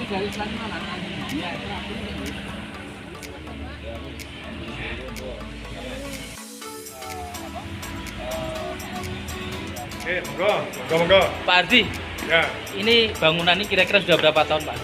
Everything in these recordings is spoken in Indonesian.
dari sana mana? Ya, Oke, monggo. Pak Ardi, Ya, ini bangunan ini kira-kira sudah berapa tahun, Pak?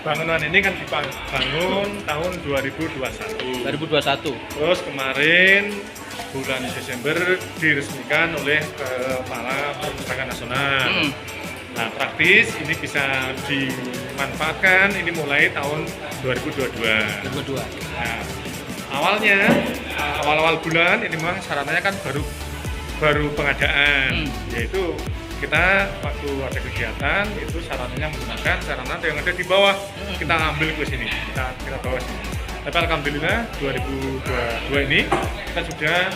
bangunan ini kan dibangun tahun 2021. 2021. Terus kemarin bulan Desember diresmikan oleh Kepala Perpustakaan Nasional. Nah, praktis ini bisa dimanfaatkan ini mulai tahun 2022. 2022. Nah, awalnya awal-awal bulan ini memang sarananya kan baru pengadaan, yaitu kita waktu ada kegiatan itu sarananya menggunakan sarana yang ada di bawah, kita ambil ke sini, kita bawa sini. Tapi alhamdulillah 2022 ini kita sudah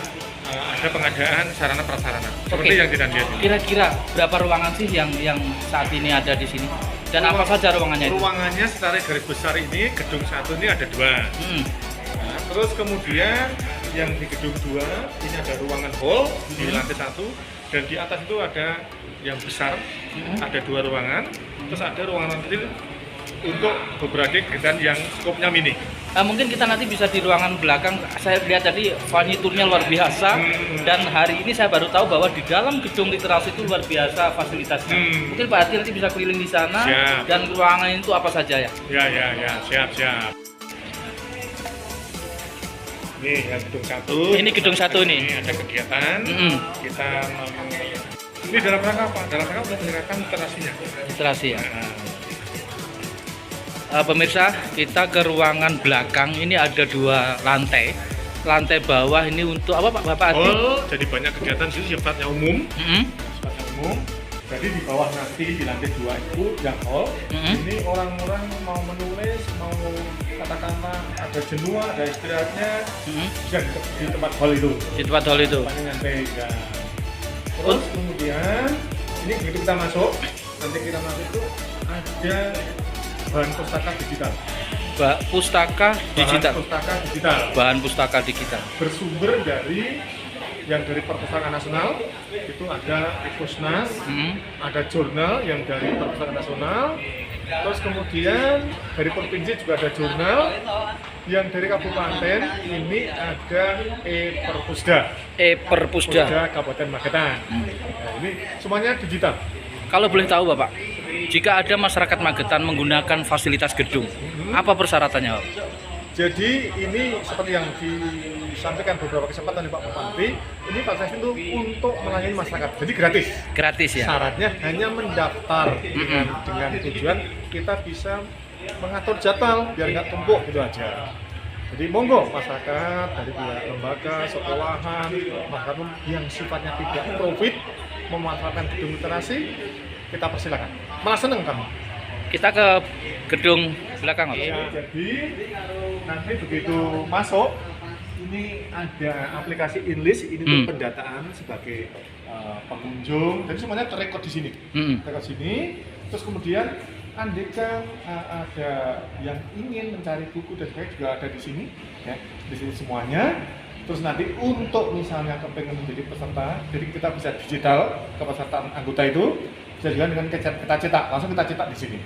ada pengadaan sarana prasarana seperti yang kita lihat ini. Kira-kira berapa ruangan sih yang saat ini ada di sini? Dan apa saja ruangannya itu? Ruangannya secara garis besar ini gedung 1 ini ada 2. Nah, terus kemudian yang di gedung 2 ini ada ruangan hall di lantai 1, dan di atas itu ada yang besar, ada 2 ruangan, terus ada ruangan kecil untuk beberapa kegiatan yang skopnya mini. Mungkin kita nanti bisa di ruangan belakang. Saya lihat tadi furniturnya luar biasa, dan hari ini saya baru tahu bahwa di dalam gedung literasi itu luar biasa fasilitasnya. Mungkin Pak Hati nanti bisa keliling di sana. Siap. Dan ruangan itu apa saja ya? Ya, siap. Ini yang gedung 1. Ini gedung 1 nih. Ini ada kegiatan. Kita ini dalam rangka apa? Dalam rangka untuk menyerahkan literasinya. Literasi ya. Nah, Pemirsa, kita ke ruangan belakang. Ini ada 2 lantai. Lantai bawah ini untuk apa Pak Bapak Adi? hall, jadi banyak kegiatan di situ sifatnya umum. Sifatnya umum. Jadi di bawah nanti di lantai 2 itu yang hall. Ini orang-orang mau menulis, mau katakanlah ada jenuh, ada istirahatnya, bisa di tempat hall itu. Di tempat hall itu. Tempatnya nyantai ya. Terus kemudian ini begitu kita masuk, nanti kita masuk itu ada bahan pustaka digital. Bahan pustaka digital. Bersumber dari yang dari Perpustakaan Nasional itu ada Pusnas, ada jurnal yang dari Perpustakaan Nasional, terus kemudian dari provinsi juga ada jurnal, yang dari kabupaten ini ada Perpusda Kabupaten Magetan. Nah, ini semuanya digital. Kalau boleh tahu Bapak, jika ada masyarakat Magetan menggunakan fasilitas gedung, apa persyaratannya Pak? Jadi ini seperti yang disampaikan beberapa kesempatan di Pak Bupati, ini fasilitas itu untuk melayani masyarakat, jadi gratis. Gratis ya? Syaratnya hanya mendaftar dengan tujuan kita bisa mengatur jadwal biar nggak tumpuk gitu aja. Jadi monggo masyarakat dari pihak lembaga, sekolahan, masyarakat yang sifatnya tidak profit memanfaatkan gedung literasi, kita persilakan. Malah seneng kami. Kita ke gedung belakang Pak. Ya, jadi nanti begitu masuk ini ada aplikasi Inlist ini untuk pendataan sebagai pengunjung. Jadi semuanya terrekod di sini. Terrekod sini. Terus kemudian andaikan ada yang ingin mencari buku dan sebagainya juga ada di sini, ya, di sini semuanya. Terus nanti untuk misalnya kepengen menjadi peserta, jadi kita bisa digital kepesertaan anggota itu bisa juga dengan kita cetak, langsung kita cetak di sini.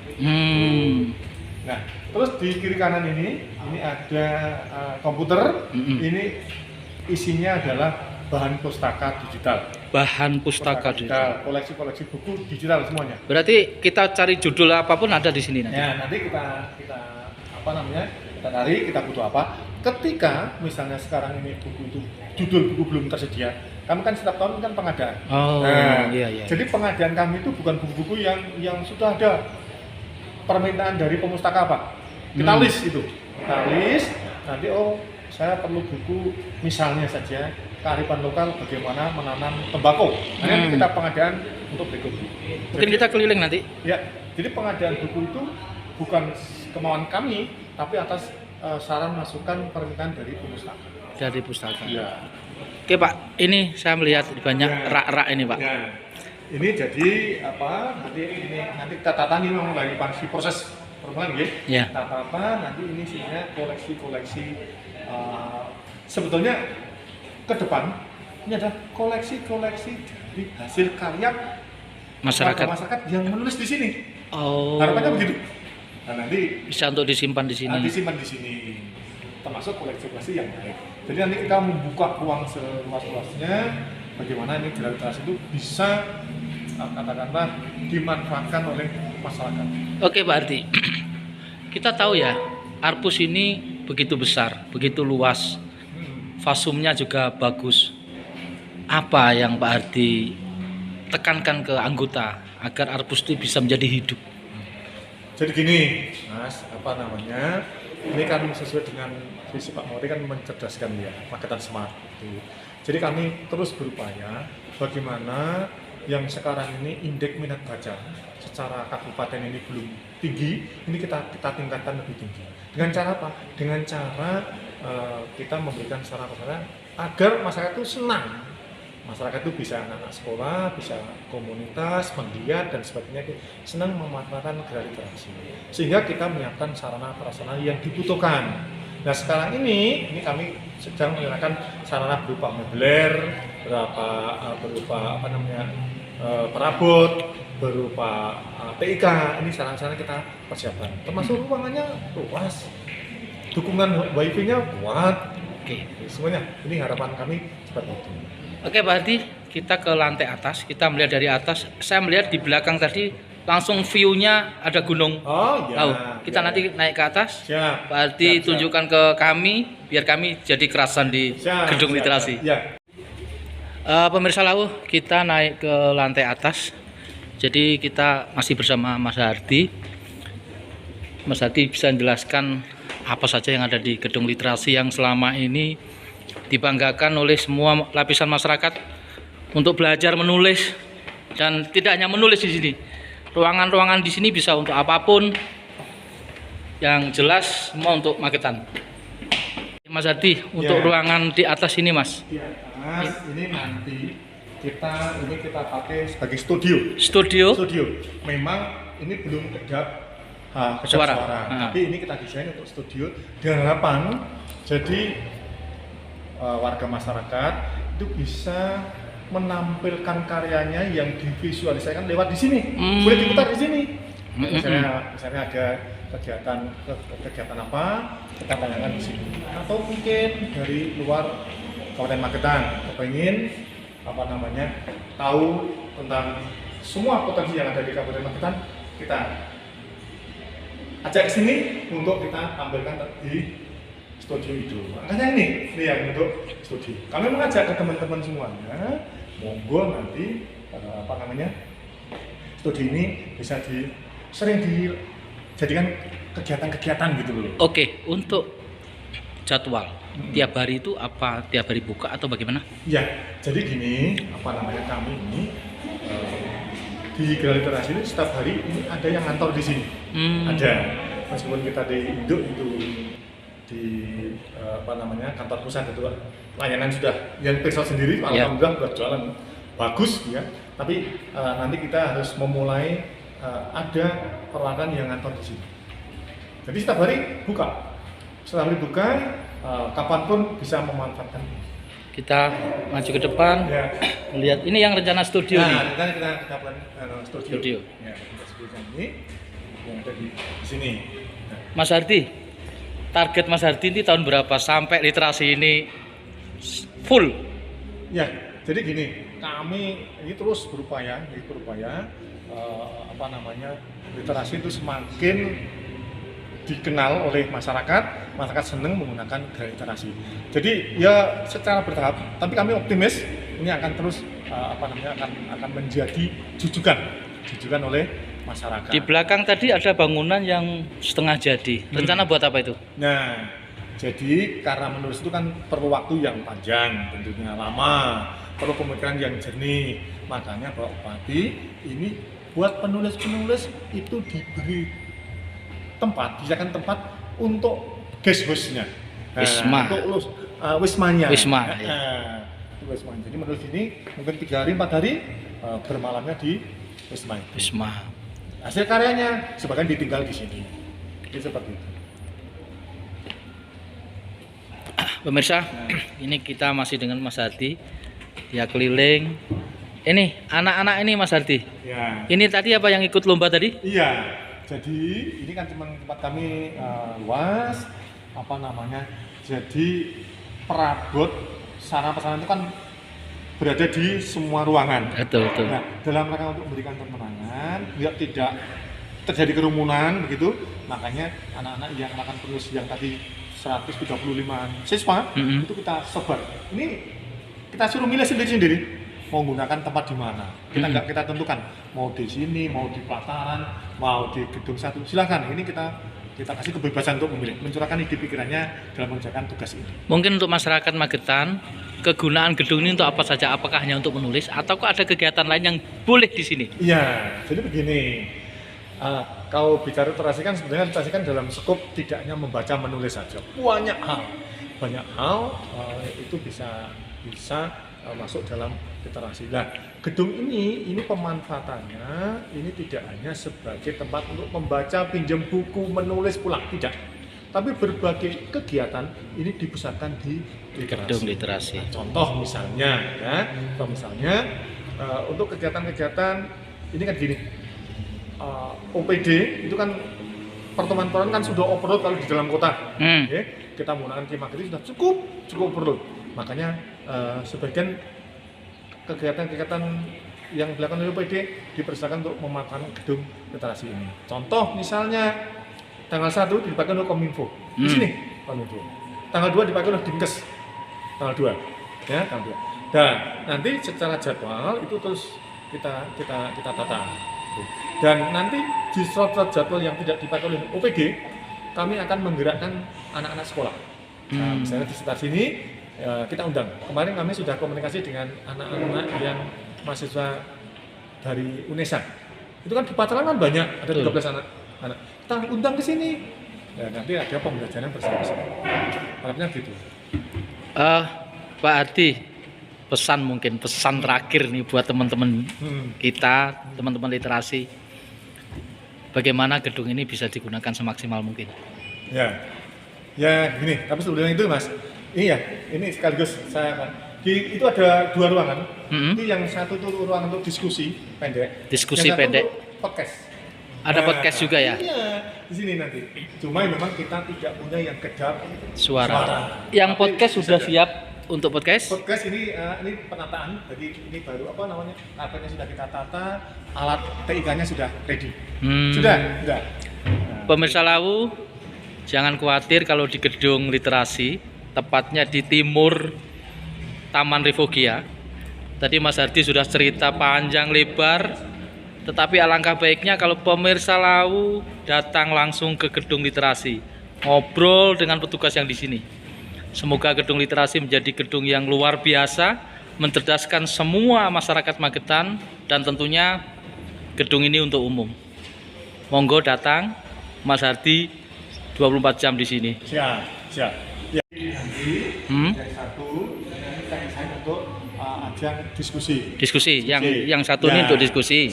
Nah, terus di kiri kanan ini ada komputer. Ini isinya adalah bahan pustaka digital. Bahan pustaka digital. Koleksi-koleksi buku digital semuanya. Berarti kita cari judul apapun ada di sini nanti. Ya, nanti kita apa namanya? Kita cari, kita butuh apa. Ketika misalnya sekarang ini buku itu judul buku belum tersedia, kami kan setiap tahun kan pengadaan. Iya. Jadi pengadaan kami itu bukan buku-buku yang sudah ada permintaan dari pemustaka Pak. Kita list itu. Kita list, nanti saya perlu buku misalnya saja kearifan lokal bagaimana menanam tembakau. Nanti kita pengadaan untuk berikut. Mungkin kita keliling nanti. Ya, jadi pengadaan buku itu bukan kemauan kami, tapi atas saran masukan permintaan dari pemustaka. Dari pustaka. Ya. Oke Pak, ini saya melihat banyak rak-rak ini Pak. Ya. Ini jadi apa? Nanti kita tata nih memang lagi proses perkembangan ya. Ya. Kita tata nanti ini isinya koleksi-koleksi sebetulnya ke depan ini ada koleksi-koleksi dari hasil karya Masyarakat yang menulis di sini. Oh. Harapannya begitu. Nah, nanti bisa untuk disimpan di sini. disimpan di sini, termasuk koleksi yang baik. Jadi nanti kita membuka ruang seluas-luasnya, bagaimana ini gelar literasi itu bisa katakanlah dimanfaatkan oleh masyarakat. Oke Pak Ardi, kita tahu ya, Arpus ini begitu besar, begitu luas, fasumnya juga bagus. Apa yang Pak Ardi tekankan ke anggota agar Arpus itu bisa menjadi hidup? Jadi gini, Mas, ini kan sesuai dengan visi Pak Mori kan mencerdaskan ya, Magetan Smart itu. Jadi kami terus berupaya bagaimana yang sekarang ini indeks minat baca secara kabupaten ini belum tinggi, ini kita tingkatkan lebih tinggi. Dengan cara apa? Dengan cara kita memberikan sarana prasarana agar masyarakat itu senang. Masyarakat itu bisa anak-anak sekolah, bisa komunitas, penggiat dan sebagainya itu senang memanfaatkan gelar literasi. Sehingga kita menyiapkan sarana prasarana yang dibutuhkan. Nah sekarang ini kami sedang menggunakan sarana berupa meubiler, berupa perabot, berupa TIK. Ini sarana-sarana kita persiapkan. Termasuk ruangannya luas, dukungan wifi-nya kuat. Oke, semuanya. Ini harapan kami seperti itu. Oke Pak Ardi, kita ke lantai atas, kita melihat dari atas. Saya melihat di belakang tadi langsung view-nya ada gunung. Oh iya. Laut. Kita nanti naik ke atas. Siap. Pak Ardi tunjukkan ke kami biar kami jadi kerasan di gedung literasi. Ya. Pemirsa Lau, kita naik ke lantai atas. Jadi kita masih bersama Mas Ardi. Mas Ardi bisa menjelaskan apa saja yang ada di gedung literasi yang selama ini dibanggakan oleh semua lapisan masyarakat untuk belajar menulis, dan tidak hanya menulis di sini. Ruangan-ruangan di sini bisa untuk apapun, yang jelas semua untuk Magetan. Mas Ardi, untuk ruangan di atas ini Mas. Di atas ini nanti kita pakai sebagai studio. Memang ini belum kedap suara. Tapi ini kita desain untuk studio dengan harapan jadi warga masyarakat itu bisa menampilkan karyanya yang divisualisasikan lewat di sini. Boleh diputar di sini. Misalnya ada kegiatan apa, kita tanyakan di sini. Atau mungkin dari luar Kabupaten Magetan kepengen tahu tentang semua potensi yang ada di Kabupaten Magetan, kita ajak ke sini untuk kita tampilkan di studio itu. Makanya ini yang untuk studio. Kami mengajak ke teman-teman semuanya, monggo nanti studio ini bisa sering dijadikan kegiatan-kegiatan gitu loh. Oke, untuk jadwal tiap hari itu apa? Tiap hari buka atau bagaimana? Ya, jadi gini, kami ini di gelar literasi ini setiap hari ini ada yang ngantor di sini. Ada, meskipun kita di induk itu di kantor pusat itu layanan sudah yang periksa sendiri, alhamdulillah berjalan bagus ya. Tapi nanti kita harus memulai ada perwakilan yang ngantor di sini. Jadi setiap hari buka. Setiap hari buka, kapanpun bisa memanfaatkan. Kita maju ke depan, lihat ini yang rencana studio nih. Nah, kita studio. Ya, studio ini yang ada di sini. Mas Ardi, target Mas Ardi ini tahun berapa sampai literasi ini full? Ya, jadi gini, kami ini terus berupaya literasi itu semakin dikenal oleh masyarakat senang menggunakan gelar literasi. Jadi ya secara bertahap, tapi kami optimis ini akan terus akan menjadi jujukan oleh masyarakat. Di belakang tadi ada bangunan yang setengah jadi. Rencana buat apa itu? Nah, jadi karena menulis itu kan perlu waktu yang panjang, tentunya lama, perlu pemikiran yang jernih. Makanya Pak Bupati ini buat penulis-penulis itu diberi disediakan tempat untuk guest host-nya. Wisma. Untuk wismanya. Wisma. Jadi menulis ini mungkin 3 hari 4 hari bermalamnya di wisma. Hasil karyanya sebagian ditinggal di sini. Jadi seperti itu. Pemirsa, ini kita masih dengan Mas Ardi. Dia keliling. Ini anak-anak ini Mas Ardi. Ya. Ini tadi apa yang ikut lomba tadi? Iya. jadi ini kan tempat kami luas, apa namanya? Jadi perabot sarana prasarana itu kan berada di semua ruangan. Betul. Nah, dalam rangka untuk memberikan ketenangan, biar tidak terjadi kerumunan begitu, makanya anak-anak yang melakukan penulis yang tadi 135 siswa itu kita sebar. Ini kita suruh milih sendiri-sendiri mau menggunakan tempat di mana. Kita nggak kita tentukan mau di sini, mau di pelataran, mau di gedung satu. Silakan. Ini kita kasih kebebasan untuk memilih, mencurahkan ide pikirannya dalam mengerjakan tugas ini. Mungkin untuk masyarakat Magetan, kegunaan gedung ini untuk apa saja? Apakah hanya untuk menulis ataukah ada kegiatan lain yang boleh di sini? Iya, jadi begini. Kalau bicara literasi kan sebenarnya literasi kan dalam skup tidak hanya membaca menulis saja, banyak hal itu bisa masuk dalam literasi. Nah, gedung ini pemanfaatannya ini tidak hanya sebagai tempat untuk membaca, pinjam buku, menulis pulang, tidak. Tapi berbagai kegiatan ini dipusatkan di literasi. Gedung literasi. Nah, contoh misalnya untuk kegiatan-kegiatan ini kan gini. OPD itu kan pertemuan kan sudah overload kalau di dalam kota. Kita menggunakan Kimagri sudah cukup overload. Makanya sebagian kegiatan-kegiatan yang dilakukan oleh OPD dipersilakan untuk memanfaatkan gedung literasi ini. Contoh misalnya tanggal 1 dipakai oleh Kominfo. Di sini Kominfo. Tanggal 2 dipakai oleh Dinkes. Tanggal 2. Ya, tanggal 2. Dan nanti secara jadwal itu terus kita tata. Dan nanti di slot-slot jadwal yang tidak dipakai oleh OPD, kami akan menggerakkan anak-anak sekolah. Nah, misalnya di sekitar sini kita undang. Kemarin kami sudah komunikasi dengan anak-anak yang mahasiswa dari UNESA. Itu kan di Patralan kan banyak, ada 13 anak. Kita undang ke sini. Ya, nanti ada pembelajaran bersama-sama. Harapnya gitu. Pak Ardi, pesan terakhir nih buat teman-teman kita, teman-teman literasi, bagaimana gedung ini bisa digunakan semaksimal mungkin? Ya gini, tapi sebelum itu Mas, ini sekaligus saya itu ada 2 ruangan. Itu yang satu tuh ruangan untuk diskusi pendek. Diskusi yang pendek. Podcast. Ada podcast juga ya? Iya, di sini nanti. Cuma memang kita tidak punya yang kedap suara. Yang tapi podcast sudah siap untuk podcast? Podcast ini penataan, jadi ini baru karpetnya sudah kita tata, alat TIK-nya sudah ready. Sudah. Nah, Pemirsa Lawu, jangan khawatir kalau di gedung literasi, tepatnya di timur Taman Revogia. Tadi Mas Hardi sudah cerita panjang lebar, tetapi alangkah baiknya kalau pemirsa Lawu datang langsung ke gedung literasi, ngobrol dengan petugas yang di sini. Semoga gedung literasi menjadi gedung yang luar biasa, mencerdaskan semua masyarakat Magetan, dan tentunya gedung ini untuk umum. Monggo datang, Mas Hardi 24 jam di sini. Siap. Ya, nanti yang satu kita desain untuk ajang diskusi. Yang satu ini untuk diskusi.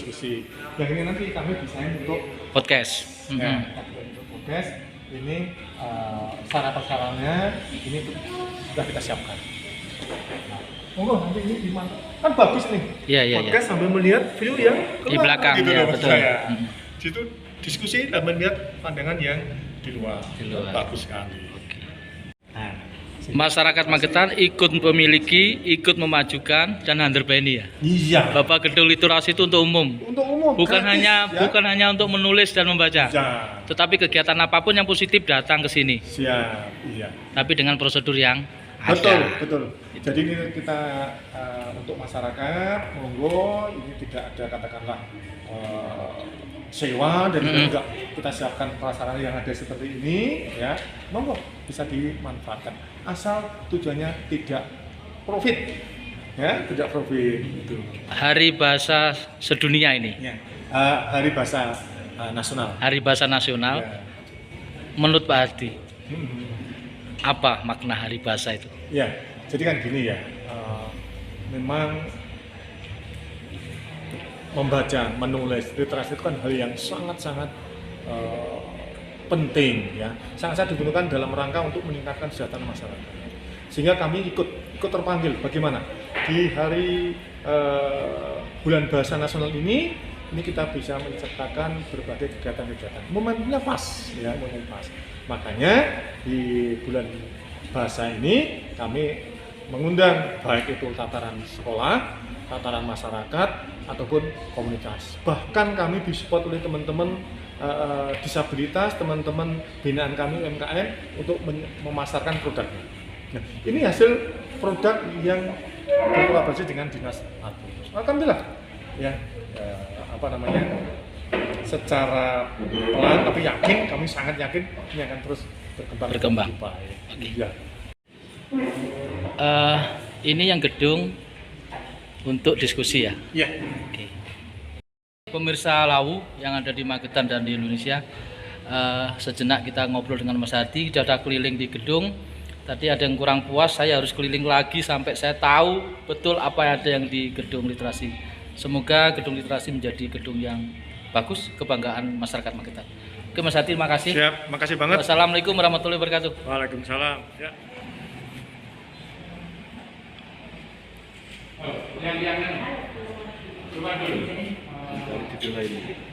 Yang ini nanti kami desain untuk podcast. Untuk podcast ini sarana-prasarananya ini sudah kita siapkan. Monggo nanti ini gimana? Kan bagus nih. Iya. Podcast sambil melihat view yang di belakang gitu ya, betul. Situ diskusi dan melihat pandangan yang di luar. Bagus sekali. Nah, masyarakat Magetan ikut memiliki, ikut memajukan dan underbani ya. Iya. Bapak gedung literasi itu untuk umum. Untuk umum. Bukan gratis, bukan hanya untuk menulis dan membaca. Ya. Tetapi kegiatan apapun yang positif datang ke sini. Siap. Iya. Tapi dengan prosedur yang ada. Betul. Jadi ini kita untuk masyarakat, monggo ini tidak ada katakanlah sewa dan juga kita siapkan prasarana yang ada seperti ini ya, monggo bisa dimanfaatkan asal tujuannya tidak profit ya, tidak profit itu. Hari Bahasa Sedunia ini ya. Hari Bahasa Nasional. Hari Bahasa Nasional ya. Menurut Pak Hardi apa makna Hari Bahasa itu? Ya, jadi kan gini ya, memang membaca, menulis, literasi itu kan hal yang sangat-sangat penting ya, sangat-sangat dibutuhkan dalam rangka untuk meningkatkan kesejahteraan masyarakat. Sehingga kami ikut terpanggil bagaimana di hari bulan bahasa nasional ini ini kita bisa menciptakan berbagai kegiatan-kegiatan. Momennya pas, ya, momen pas. Makanya di bulan bahasa ini kami mengundang baik itu tataran sekolah, tataran masyarakat, ataupun komunitas. Bahkan kami disupport oleh teman-teman disabilitas, teman-teman binaan kami UMKM untuk memasarkan produknya. Nah, ini hasil produk yang berkolaborasi dengan Dinas Atu. Alhamdulillah, ya, secara pelan tapi yakin, kami sangat yakin ini akan terus berkembang. Oke. Ya. Ini yang gedung untuk diskusi ya. Iya. Oke. Pemirsa Lawu yang ada di Magetan dan di Indonesia, sejenak kita ngobrol dengan Mas Hadi, sudah keliling di gedung. Tadi ada yang kurang puas, saya harus keliling lagi sampai saya tahu betul apa yang ada yang di gedung literasi. Semoga gedung literasi menjadi gedung yang bagus, kebanggaan masyarakat Magetan. Oke Mas Hadi, terima kasih. Siap, makasih banget. Wassalamualaikum warahmatullahi wabarakatuh. Waalaikumsalam. Ya. Yang coba dulu. Dari tidur lain.